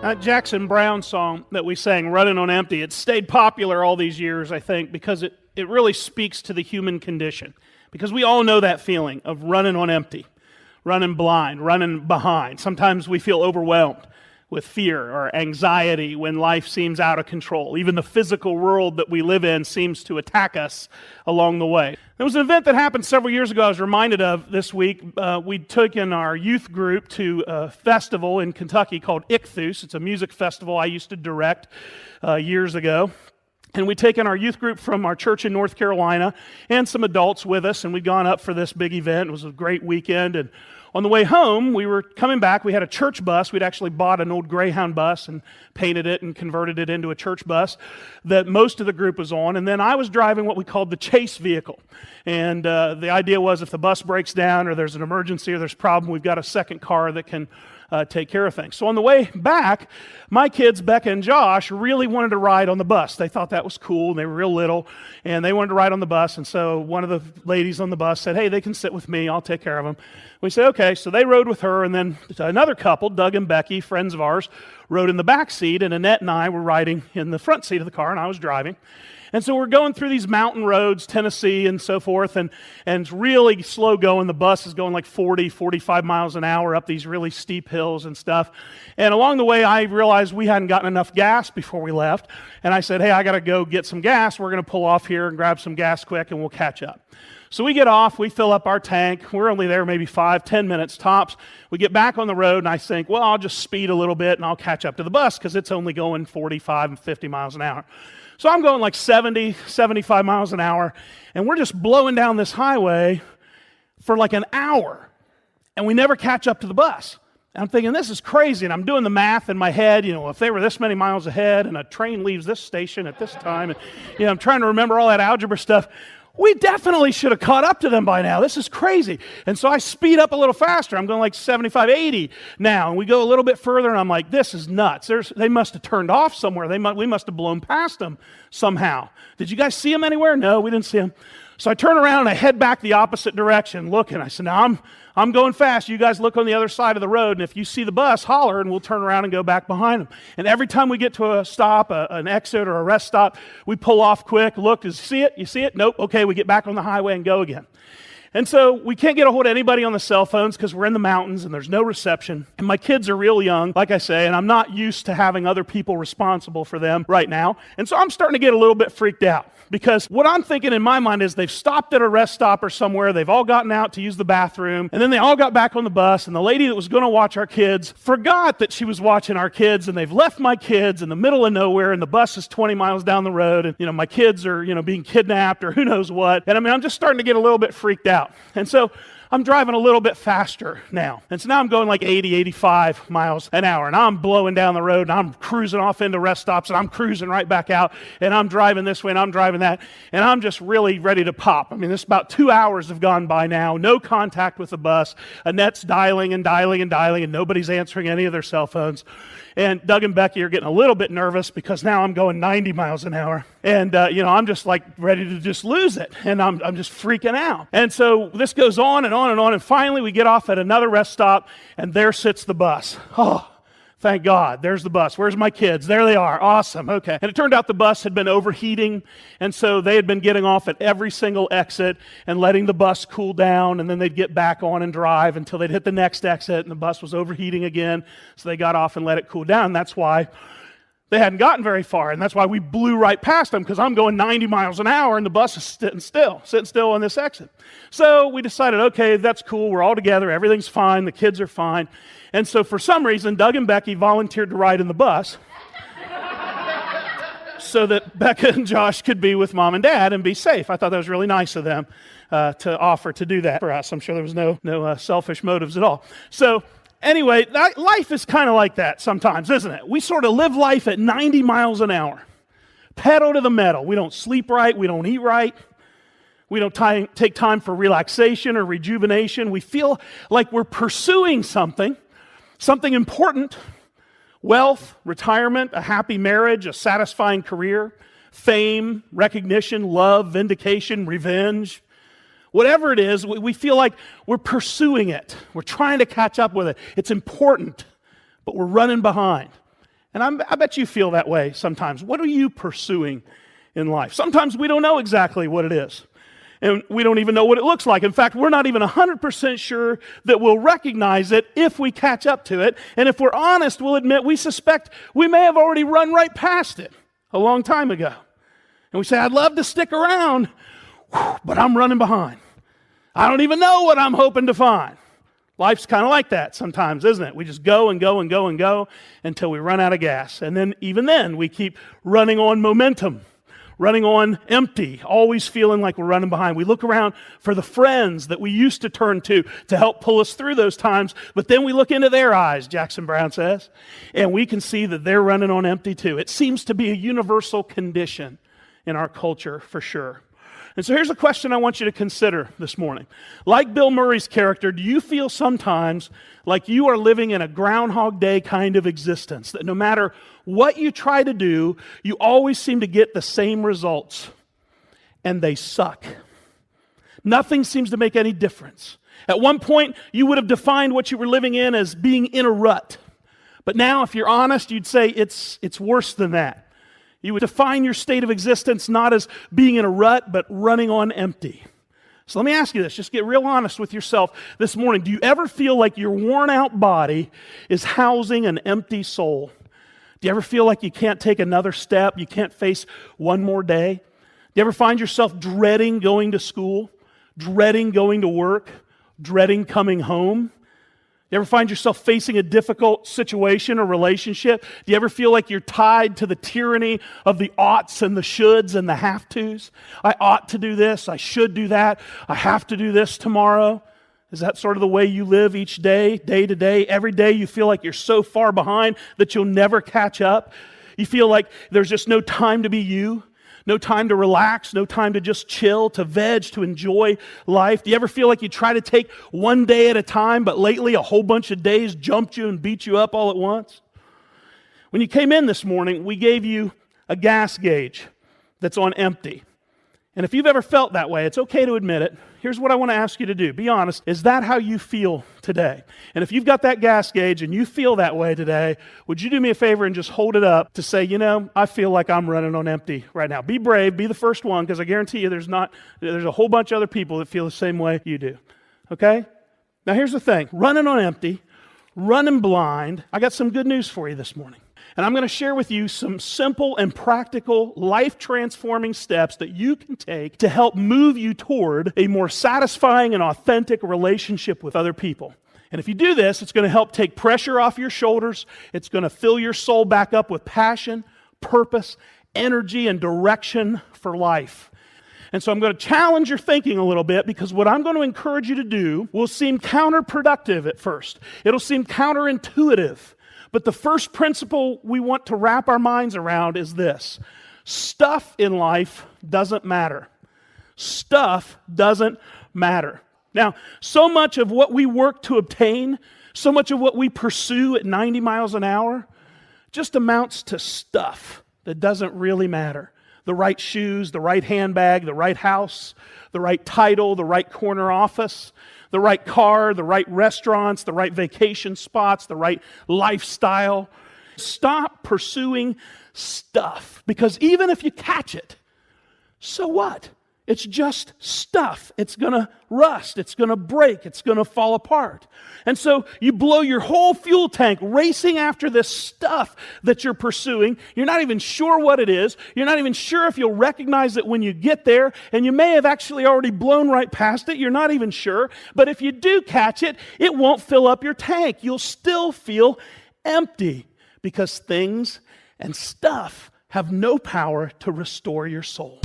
That Jackson Browne song that we sang, Runnin On Empty, it stayed popular all these years, I think, because it really speaks to the human condition. Because we all know that feeling of running on empty, running blind, running behind. Sometimes we feel overwhelmed with fear or anxiety when life seems out of control. Even the physical world that we live in seems to attack us along the way. There was an event that happened several years ago I was reminded of this week. We took in our youth group to a festival in Kentucky called Ichthus. It's a music festival I used to direct years ago. And we'd taken our youth group from our church in North Carolina and some adults with us, and we'd gone up for this big event. It was a great weekend, and on the way home, we were coming back. We had a church bus. We'd actually bought an old Greyhound bus and painted it and converted it into a church bus that most of the group was on. And then I was driving what we called the chase vehicle. And the idea was if the bus breaks down or there's an emergency or there's a problem, we've got a second car that can take care of things. So on the way back, my kids, Becca and Josh, really wanted to ride on the bus. They thought that was cool. They were real little, and they wanted to ride on the bus. And so one of the ladies on the bus said, hey, they can sit with me. I'll take care of them. We said, okay. So they rode with her, and then another couple, Doug and Becky, friends of ours, rode in the back seat, and Annette and I were riding in the front seat of the car, and I was driving. And so we're going through these mountain roads, Tennessee and so forth, and it's really slow going. The bus is going like 40, 45 miles an hour up these really steep hills and stuff. And along the way, I realized we hadn't gotten enough gas before we left. And I said, hey, I got to go get some gas. We're going to pull off here and grab some gas quick, and we'll catch up. So we get off, we fill up our tank. We're only there maybe 5-10 minutes tops. We get back on the road, and I think, well, I'll just speed a little bit, and I'll catch up to the bus because it's only going 45 and 50 miles an hour. So I'm going like 70, 75 miles an hour, and we're just blowing down this highway for like an hour, and we never catch up to the bus. And I'm thinking, this is crazy, and I'm doing the math in my head, if they were this many miles ahead, and a train leaves this station at this time, and I'm trying to remember all that algebra stuff. We definitely should have caught up to them by now. This is crazy. And so I speed up a little faster. I'm going like 75, 80 now. And we go a little bit further, and I'm like, this is nuts. They must have turned off somewhere. We must have blown past them somehow. Did you guys see them anywhere? No, we didn't see them. So I turn around, and I head back the opposite direction, looking. I said, now I'm going fast. You guys look on the other side of the road, and if you see the bus, holler, and we'll turn around and go back behind them. And every time we get to a stop, an exit or a rest stop, we pull off quick, look, you see it? You see it? Nope. Okay, we get back on the highway and go again. And so we can't get a hold of anybody on the cell phones because we're in the mountains and there's no reception. And my kids are real young, like I say, and I'm not used to having other people responsible for them right now. And so I'm starting to get a little bit freaked out because what I'm thinking in my mind is they've stopped at a rest stop or somewhere, they've all gotten out to use the bathroom, and then they all got back on the bus, and the lady that was going to watch our kids forgot that she was watching our kids, and they've left my kids in the middle of nowhere, and the bus is 20 miles down the road, and my kids are being kidnapped or who knows what. And I'm just starting to get a little bit freaked out. And so I'm driving a little bit faster now. And so now I'm going like 80, 85 miles an hour. And I'm blowing down the road, and I'm cruising off into rest stops, and I'm cruising right back out. And I'm driving this way, and I'm driving that. And I'm just really ready to pop. This about 2 hours have gone by now. No contact with the bus. Annette's dialing and dialing and dialing, and nobody's answering any of their cell phones. And Doug and Becky are getting a little bit nervous because now I'm going 90 miles an hour. And, I'm just like ready to just lose it. And I'm just freaking out. And so this goes on and on and on. And finally we get off at another rest stop, and there sits the bus. Oh, thank God. There's the bus. Where's my kids? There they are. Awesome. Okay. And it turned out the bus had been overheating. And so they had been getting off at every single exit and letting the bus cool down. And then they'd get back on and drive until they'd hit the next exit, and the bus was overheating again. So they got off and let it cool down. That's why they hadn't gotten very far. And that's why we blew right past them, because I'm going 90 miles an hour and the bus is sitting still on this exit. So we decided, okay, that's cool. We're all together. Everything's fine. The kids are fine. And so for some reason, Doug and Becky volunteered to ride in the bus so that Becca and Josh could be with Mom and Dad and be safe. I thought that was really nice of them to offer to do that for us. I'm sure there was no selfish motives at all. So anyway, life is kind of like that sometimes, isn't it? We sort of live life at 90 miles an hour, pedal to the metal. We don't sleep right. We don't eat right. We don't take time for relaxation or rejuvenation. We feel like we're pursuing something important: wealth, retirement, a happy marriage, a satisfying career, fame, recognition, love, vindication, revenge. Whatever it is, we feel like we're pursuing it. We're trying to catch up with it. It's important, but we're running behind. And I bet you feel that way sometimes. What are you pursuing in life? Sometimes we don't know exactly what it is. And we don't even know what it looks like. In fact, we're not even 100% sure that we'll recognize it if we catch up to it. And if we're honest, we'll admit we suspect we may have already run right past it a long time ago. And we say, I'd love to stick around, but I'm running behind. I don't even know what I'm hoping to find. Life's kind of like that sometimes, isn't it? We just go and go and go and go until we run out of gas. And then, even then, we keep running on momentum, running on empty, always feeling like we're running behind. We look around for the friends that we used to turn to help pull us through those times, but then we look into their eyes, Jackson Brown says, and we can see that they're running on empty too. It seems to be a universal condition in our culture for sure. And so here's a question I want you to consider this morning. Like Bill Murray's character, do you feel sometimes like you are living in a Groundhog Day kind of existence? That no matter what you try to do, you always seem to get the same results, and they suck. Nothing seems to make any difference. At one point, you would have defined what you were living in as being in a rut. But now, if you're honest, you'd say it's worse than that. You would define your state of existence not as being in a rut, but running on empty. So let me ask you this. Just get real honest with yourself this morning. Do you ever feel like your worn-out body is housing an empty soul? Do you ever feel like you can't take another step? You can't face one more day? Do you ever find yourself dreading going to school? Dreading going to work? Dreading coming home? You ever find yourself facing a difficult situation or relationship? Do you ever feel like you're tied to the tyranny of the oughts and the shoulds and the have-tos? I ought to do this, I should do that, I have to do this tomorrow. Is that sort of the way you live each day, day to day? Every day you feel like you're so far behind that you'll never catch up. You feel like there's just no time to be you. No time to relax, no time to just chill, to veg, to enjoy life. Do you ever feel like you try to take one day at a time, but lately a whole bunch of days jumped you and beat you up all at once? When you came in this morning, we gave you a gas gauge that's on empty. And if you've ever felt that way, it's okay to admit it. Here's what I want to ask you to do. Be honest. Is that how you feel today? And if you've got that gas gauge and you feel that way today, would you do me a favor and just hold it up to say, I feel like I'm running on empty right now. Be brave. Be the first one, because I guarantee you there's a whole bunch of other people that feel the same way you do. Okay? Now here's the thing. Running on empty, running blind. I got some good news for you this morning. And I'm going to share with you some simple and practical, life-transforming steps that you can take to help move you toward a more satisfying and authentic relationship with other people. And if you do this, it's going to help take pressure off your shoulders. It's going to fill your soul back up with passion, purpose, energy, and direction for life. And so I'm going to challenge your thinking a little bit, because what I'm going to encourage you to do will seem counterproductive at first. It'll seem counterintuitive. But the first principle we want to wrap our minds around is this. Stuff in life doesn't matter. Stuff doesn't matter. Now, so much of what we work to obtain, so much of what we pursue at 90 miles an hour, just amounts to stuff that doesn't really matter. The right shoes, the right handbag, the right house, the right title, the right corner office, the right car, the right restaurants, the right vacation spots, the right lifestyle. Stop pursuing stuff, because even if you catch it, so what? It's just stuff. It's going to rust. It's going to break. It's going to fall apart. And so you blow your whole fuel tank racing after this stuff that you're pursuing. You're not even sure what it is. You're not even sure if you'll recognize it when you get there. And you may have actually already blown right past it. You're not even sure. But if you do catch it, it won't fill up your tank. You'll still feel empty, because things and stuff have no power to restore your soul.